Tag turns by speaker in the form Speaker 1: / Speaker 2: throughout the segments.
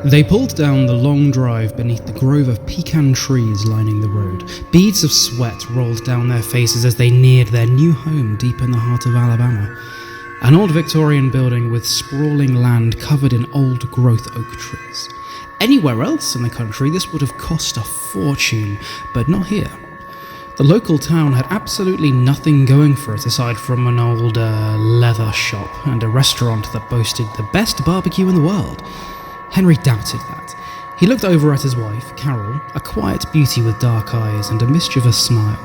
Speaker 1: They pulled down the long drive beneath the grove of pecan trees lining the road. Beads of sweat rolled down their faces as they neared their new home deep in the heart of Alabama. An old Victorian building with sprawling land covered in old-growth oak trees. Anywhere else in the country, this would have cost a fortune, but not here. The local town had absolutely nothing going for it aside from an old leather shop and a restaurant that boasted the best barbecue in the world. Henry doubted that. He looked over at his wife, Carol, a quiet beauty with dark eyes and a mischievous smile.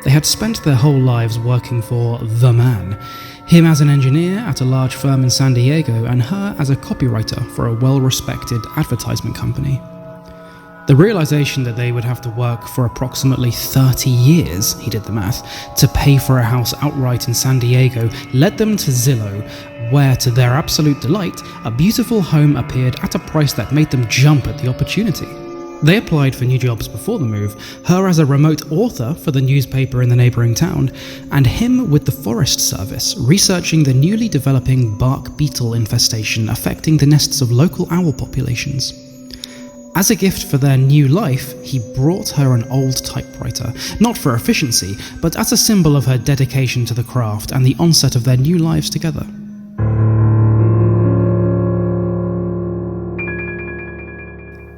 Speaker 1: They had spent their whole lives working for the man, him as an engineer at a large firm in San Diego and her as a copywriter for a well-respected advertisement company. The realization that they would have to work for approximately 30 years, he did the math, to pay for a house outright in San Diego led them to Zillow, where, to their absolute delight, a beautiful home appeared at a price that made them jump at the opportunity. They applied for new jobs before the move, her as a remote author for the newspaper in the neighbouring town, and him with the Forest Service, researching the newly developing bark beetle infestation affecting the nests of local owl populations. As a gift for their new life, he brought her an old typewriter, not for efficiency, but as a symbol of her dedication to the craft and the onset of their new lives together.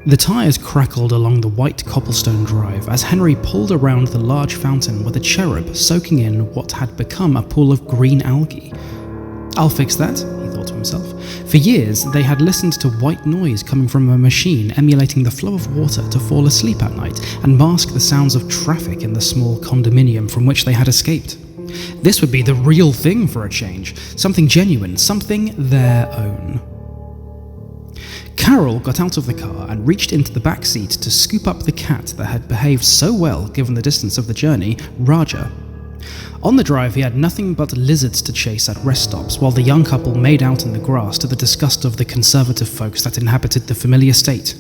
Speaker 1: The tyres crackled along the white cobblestone drive as Henry pulled around the large fountain with a cherub soaking in what had become a pool of green algae. "I'll fix that," he thought to himself. For years, they had listened to white noise coming from a machine emulating the flow of water to fall asleep at night and mask the sounds of traffic in the small condominium from which they had escaped. This would be the real thing for a change, something genuine, something their own. Carol got out of the car and reached into the back seat to scoop up the cat that had behaved so well given the distance of the journey, Raja. On the drive, he had nothing but lizards to chase at rest stops while the young couple made out in the grass to the disgust of the conservative folks that inhabited the familiar state.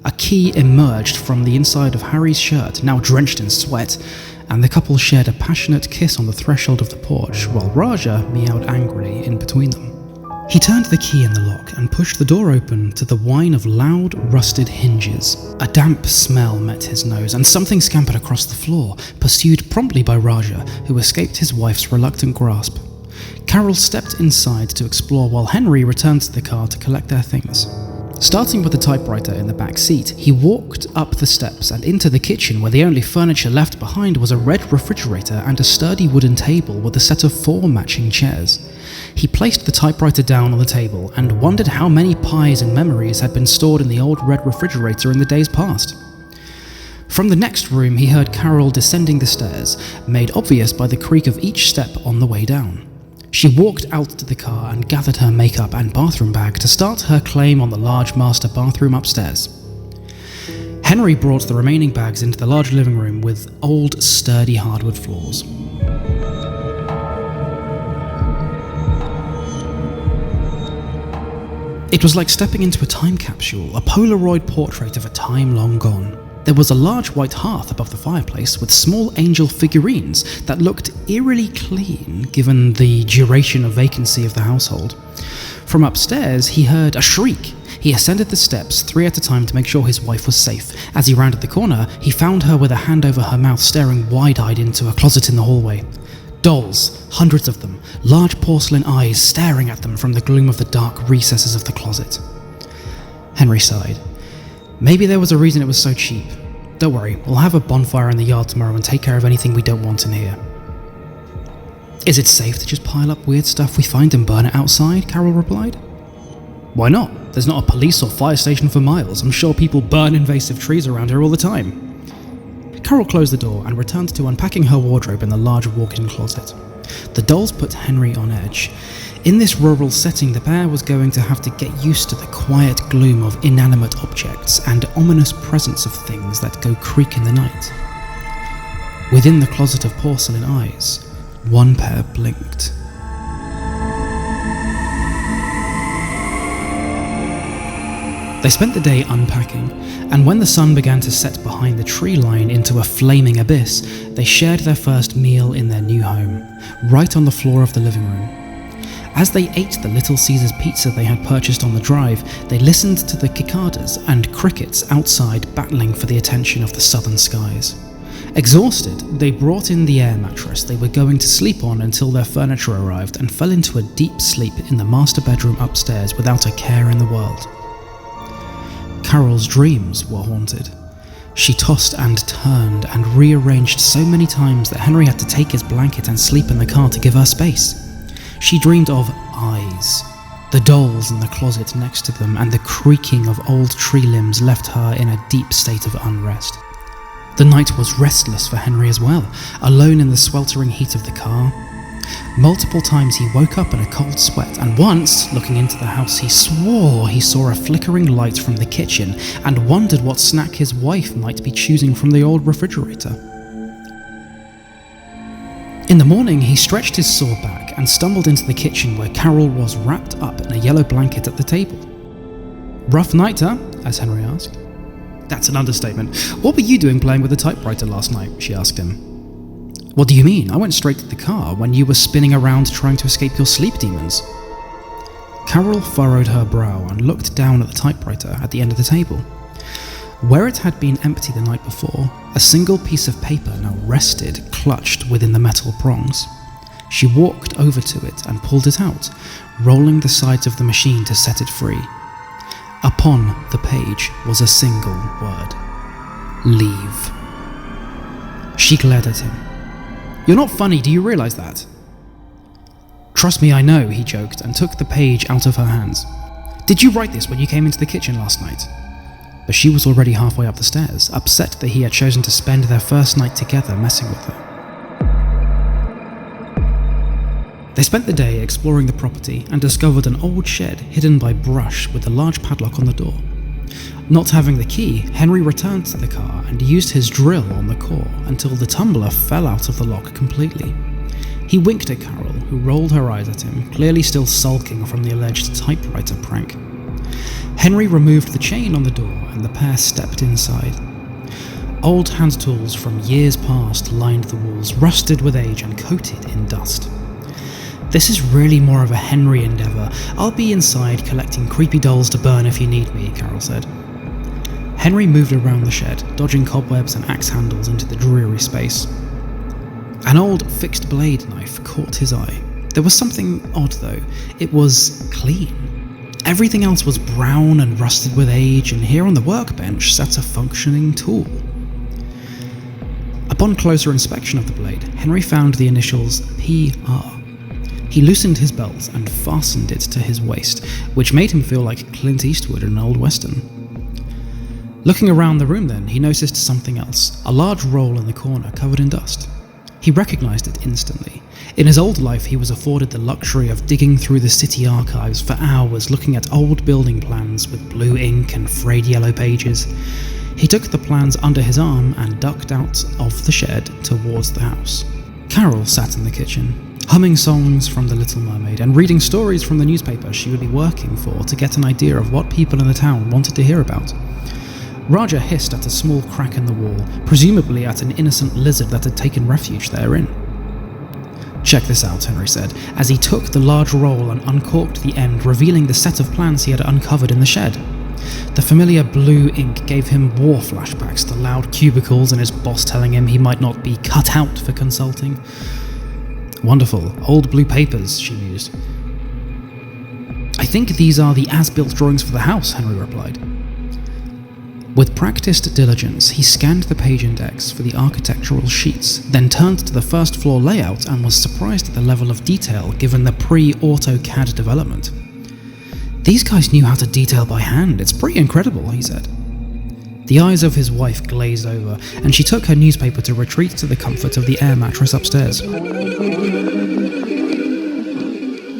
Speaker 1: A key emerged from the inside of Harry's shirt, now drenched in sweat, and the couple shared a passionate kiss on the threshold of the porch while Raja meowed angrily in between them. He turned the key in the lock and pushed the door open to the whine of loud, rusted hinges. A damp smell met his nose, and something scampered across the floor, pursued promptly by Raja, who escaped his wife's reluctant grasp. Carol stepped inside to explore while Henry returned to the car to collect their things. Starting with the typewriter in the back seat, he walked up the steps and into the kitchen where the only furniture left behind was a red refrigerator and a sturdy wooden table with a set of 4 matching chairs. He placed the typewriter down on the table and wondered how many pies and memories had been stored in the old red refrigerator in the days past. From the next room, he heard Carol descending the stairs, made obvious by the creak of each step on the way down. She walked out to the car and gathered her makeup and bathroom bag to start her claim on the large master bathroom upstairs. Henry brought the remaining bags into the large living room with old, sturdy hardwood floors. It was like stepping into a time capsule, a Polaroid portrait of a time long gone. There was a large white hearth above the fireplace with small angel figurines that looked eerily clean given the duration of vacancy of the household. From upstairs, he heard a shriek. He ascended the steps 3 at a time to make sure his wife was safe. As he rounded the corner, he found her with a hand over her mouth staring wide-eyed into a closet in the hallway. Dolls, hundreds of them, large porcelain eyes staring at them from the gloom of the dark recesses of the closet. Henry sighed. Maybe there was a reason it was so cheap. Don't worry, we'll have a bonfire in the yard tomorrow and take care of anything we don't want in here. Is it safe to just pile up weird stuff we find and burn it outside? Carol replied. Why not? There's not a police or fire station for miles. I'm sure people burn invasive trees around here all the time. Carol closed the door and returned to unpacking her wardrobe in the large walk-in closet. The dolls put Henry on edge. In this rural setting, the pair was going to have to get used to the quiet gloom of inanimate objects and ominous presence of things that go creak in the night. Within the closet of porcelain eyes, one pair blinked. They spent the day unpacking, and when the sun began to set behind the tree line into a flaming abyss, they shared their first meal in their new home, right on the floor of the living room. As they ate the Little Caesars pizza they had purchased on the drive, they listened to the cicadas and crickets outside battling for the attention of the southern skies. Exhausted, they brought in the air mattress they were going to sleep on until their furniture arrived and fell into a deep sleep in the master bedroom upstairs without a care in the world. Carol's dreams were haunted. She tossed and turned and rearranged so many times that Henry had to take his blanket and sleep in the car to give her space. She dreamed of eyes. The dolls in the closet next to them and the creaking of old tree limbs left her in a deep state of unrest. The night was restless for Henry as well, alone in the sweltering heat of the car. Multiple times he woke up in a cold sweat, and once, looking into the house, he swore he saw a flickering light from the kitchen and wondered what snack his wife might be choosing from the old refrigerator. In the morning, he stretched his sore back and stumbled into the kitchen where Carol was wrapped up in a yellow blanket at the table. "Rough night, huh?" as Henry asked. "That's an understatement. What were you doing playing with the typewriter last night?" she asked him. "What do you mean? I went straight to the car when you were spinning around trying to escape your sleep demons." Carol furrowed her brow and looked down at the typewriter at the end of the table. Where it had been empty the night before, a single piece of paper now rested, clutched within the metal prongs. She walked over to it and pulled it out, rolling the sides of the machine to set it free. Upon the page was a single word: leave. She glared at him. "You're not funny, do you realize that?" "Trust me, I know," he joked and took the page out of her hands. "Did you write this when you came into the kitchen last night?" But she was already halfway up the stairs, upset that he had chosen to spend their first night together messing with her. They spent the day exploring the property and discovered an old shed hidden by brush with a large padlock on the door. Not having the key, Henry returned to the car and used his drill on the core until the tumbler fell out of the lock completely. He winked at Carol, who rolled her eyes at him, clearly still sulking from the alleged typewriter prank. Henry removed the chain on the door and the pair stepped inside. Old hand tools from years past lined the walls, rusted with age and coated in dust. "This is really more of a Henry endeavour. I'll be inside collecting creepy dolls to burn if you need me," Carol said. Henry moved around the shed, dodging cobwebs and axe handles into the dreary space. An old fixed blade knife caught his eye. There was something odd though. It was clean. Everything else was brown and rusted with age, and here on the workbench sat a functioning tool. Upon closer inspection of the blade, Henry found the initials PR. He loosened his belt and fastened it to his waist, which made him feel like Clint Eastwood in an old western. Looking around the room then, he noticed something else, a large roll in the corner covered in dust. He recognized it instantly. In his old life, he was afforded the luxury of digging through the city archives for hours looking at old building plans with blue ink and frayed yellow pages. He took the plans under his arm and ducked out of the shed towards the house. Carol sat in the kitchen, humming songs from The Little Mermaid and reading stories from the newspaper she would be working for to get an idea of what people in the town wanted to hear about. Raja hissed at a small crack in the wall, presumably at an innocent lizard that had taken refuge therein. "Check this out," Henry said, as he took the large roll and uncorked the end, revealing the set of plans he had uncovered in the shed. The familiar blue ink gave him war flashbacks to loud cubicles and his boss telling him he might not be cut out for consulting. "Wonderful, old blue papers," she mused. "I think these are the as-built drawings for the house," Henry replied. With practiced diligence, he scanned the page index for the architectural sheets, then turned to the first floor layout and was surprised at the level of detail given the pre-AutoCAD development. "These guys knew how to detail by hand, it's pretty incredible," he said. The eyes of his wife glazed over, and she took her newspaper to retreat to the comfort of the air mattress upstairs.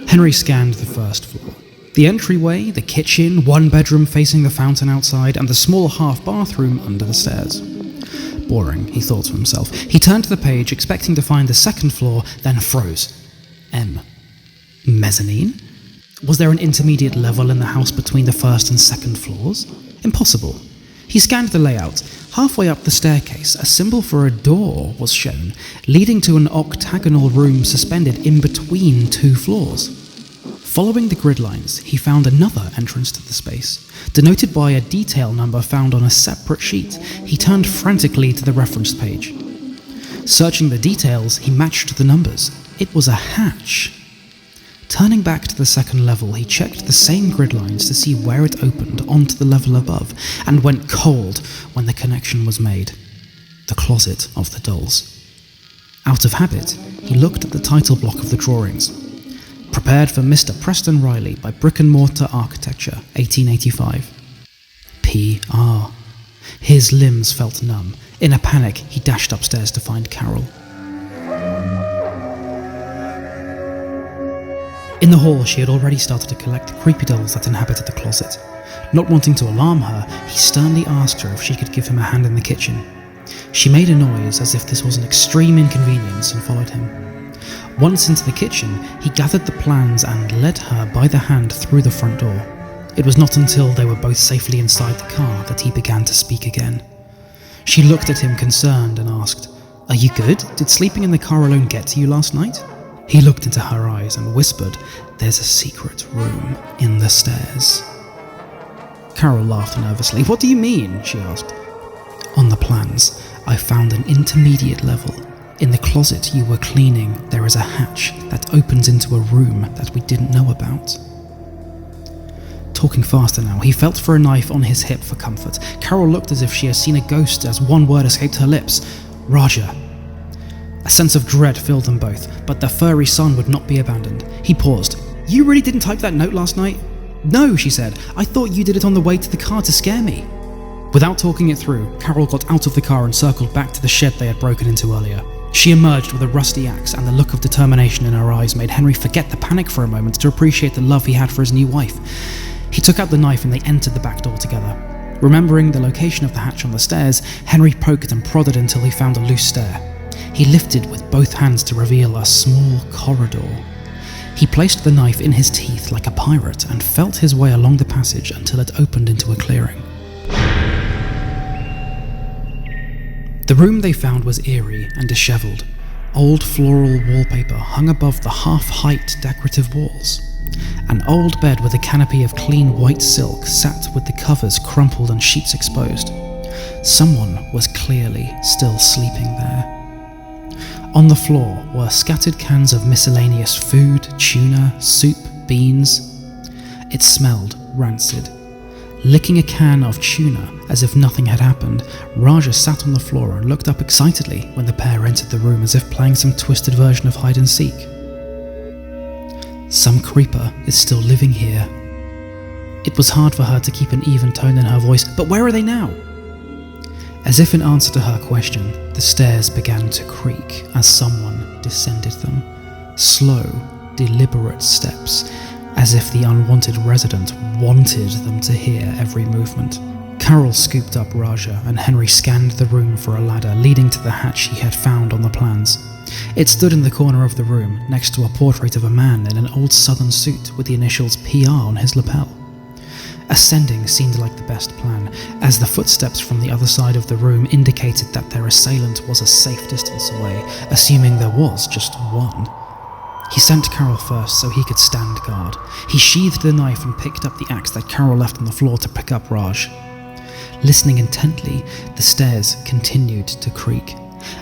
Speaker 1: Henry scanned the first floor. The entryway, the kitchen, one bedroom facing the fountain outside, and the small half-bathroom under the stairs. Boring, he thought to himself. He turned to the page, expecting to find the second floor, then froze. M. Mezzanine? Was there an intermediate level in the house between the first and second floors? Impossible. He scanned the layout. Halfway up the staircase, a symbol for a door was shown, leading to an octagonal room suspended in between two floors. Following the grid lines, he found another entrance to the space, denoted by a detail number found on a separate sheet. He turned frantically to the reference page. Searching the details, he matched the numbers. It was a hatch. Turning back to the second level, he checked the same grid lines to see where it opened onto the level above, and went cold when the connection was made. The closet of the dolls. Out of habit, he looked at the title block of the drawings. Prepared for Mr. Preston Riley by Brick and Mortar Architecture, 1885. P.R. His limbs felt numb. In a panic, he dashed upstairs to find Carol. In the hall, she had already started to collect the creepy dolls that inhabited the closet. Not wanting to alarm her, he sternly asked her if she could give him a hand in the kitchen. She made a noise as if this was an extreme inconvenience and followed him. Once into the kitchen, he gathered the plans and led her by the hand through the front door. It was not until they were both safely inside the car that he began to speak again. She looked at him concerned and asked, "Are you good? Did sleeping in the car alone get to you last night?" He looked into her eyes and whispered, "There's a secret room in the stairs." Carol laughed nervously. "What do you mean?" she asked. "On the plans, I found an intermediate level. In the closet you were cleaning, there is a hatch that opens into a room that we didn't know about." Talking faster now, he felt for a knife on his hip for comfort. Carol looked as if she had seen a ghost as one word escaped her lips. "Raja." A sense of dread filled them both, but their furry son would not be abandoned. He paused. "You really didn't type that note last night?" "No," she said. "I thought you did it on the way to the car to scare me." Without talking it through, Carol got out of the car and circled back to the shed they had broken into earlier. She emerged with a rusty axe, and the look of determination in her eyes made Henry forget the panic for a moment to appreciate the love he had for his new wife. He took out the knife and they entered the back door together. Remembering the location of the hatch on the stairs, Henry poked and prodded until he found a loose stair. He lifted with both hands to reveal a small corridor. He placed the knife in his teeth like a pirate and felt his way along the passage until it opened into a clearing. The room they found was eerie and disheveled. Old floral wallpaper hung above the half-height decorative walls. An old bed with a canopy of clean white silk sat with the covers crumpled and sheets exposed. Someone was clearly still sleeping there. On the floor were scattered cans of miscellaneous food, tuna, soup, beans. It smelled rancid. Licking a can of tuna as if nothing had happened, Raja sat on the floor and looked up excitedly when the pair entered the room as if playing some twisted version of hide and seek. "Some creeper is still living here." It was hard for her to keep an even tone in her voice. "But where are they now?" As if in answer to her question, the stairs began to creak as someone descended them. Slow, deliberate steps, as if the unwanted resident wanted them to hear every movement. Carol scooped up Raja, and Henry scanned the room for a ladder leading to the hatch he had found on the plans. It stood in the corner of the room, next to a portrait of a man in an old southern suit with the initials PR on his lapel. Ascending seemed like the best plan, as the footsteps from the other side of the room indicated that their assailant was a safe distance away, assuming there was just one. He sent Carol first so he could stand guard. He sheathed the knife and picked up the axe that Carol left on the floor to pick up Raj. Listening intently, the stairs continued to creak,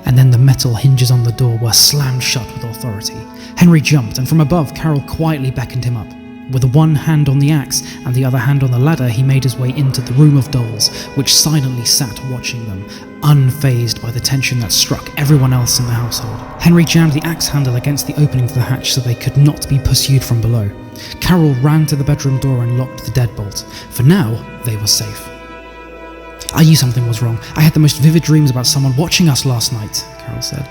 Speaker 1: and then the metal hinges on the door were slammed shut with authority. Henry jumped, and from above, Carol quietly beckoned him up. With one hand on the axe and the other hand on the ladder, he made his way into the room of dolls, which silently sat watching them, unfazed by the tension that struck everyone else in the household. Henry jammed the axe handle against the opening to the hatch so they could not be pursued from below. Carol ran to the bedroom door and locked the deadbolt. For now, they were safe. "I knew something was wrong. I had the most vivid dreams about someone watching us last night," Carol said.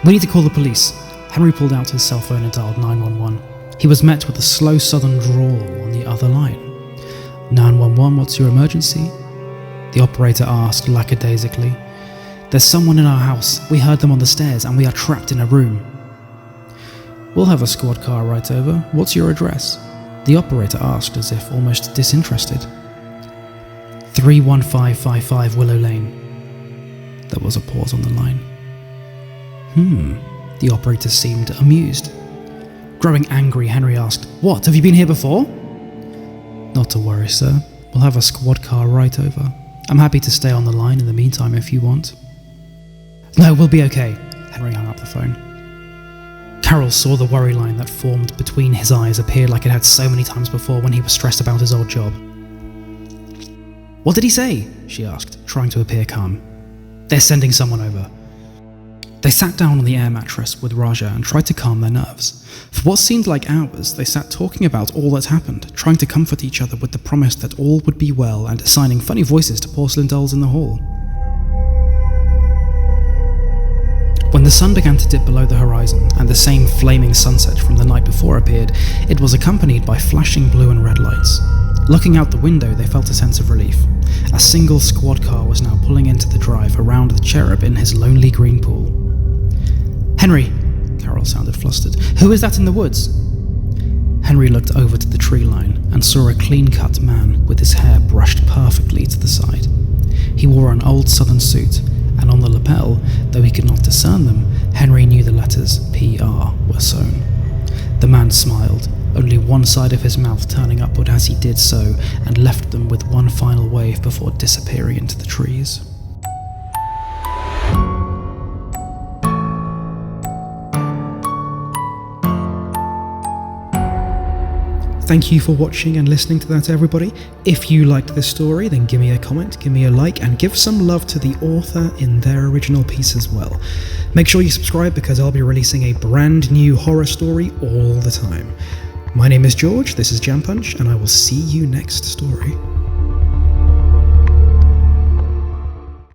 Speaker 1: "We need to call the police." Henry pulled out his cell phone and dialed 911. He was met with a slow southern drawl on the other line. 911, what's your emergency?" The operator asked lackadaisically. "There's someone in our house. We heard them on the stairs and we are trapped in a room." "We'll have a squad car right over. What's your address?" The operator asked as if almost disinterested. 31555 Willow Lane. There was a pause on the line. The operator seemed amused. Growing angry, Henry asked, "What, have you been here before?" "Not to worry, sir. We'll have a squad car right over. I'm happy to stay on the line in the meantime if you want." "No, we'll be okay." Henry hung up the phone. Carol saw the worry line that formed between his eyes appear like it had so many times before when he was stressed about his old job. "What did he say?" she asked, trying to appear calm. "They're sending someone over." They sat down on the air mattress with Raja and tried to calm their nerves. For what seemed like hours, they sat talking about all that happened, trying to comfort each other with the promise that all would be well and assigning funny voices to porcelain dolls in the hall. When the sun began to dip below the horizon and the same flaming sunset from the night before appeared, it was accompanied by flashing blue and red lights. Looking out the window, they felt a sense of relief. A single squad car was now pulling into the drive around the cherub in his lonely green pool. "Henry," Carol sounded flustered. "Who is that in the woods?" Henry looked over to the tree line and saw a clean-cut man with his hair brushed perfectly to the side. He wore an old southern suit, and on the lapel, though he could not discern them, Henry knew the letters PR were sewn. The man smiled, only one side of his mouth turning upward as he did so, and left them with one final wave before disappearing into the trees. Thank you for watching and listening to that, everybody. If you liked this story, then give me a comment, give me a like, and give some love to the author in their original piece as well. Make sure you subscribe because I'll be releasing a brand new horror story all the time. My name is George, this is Jam Punch, and I will see you next story.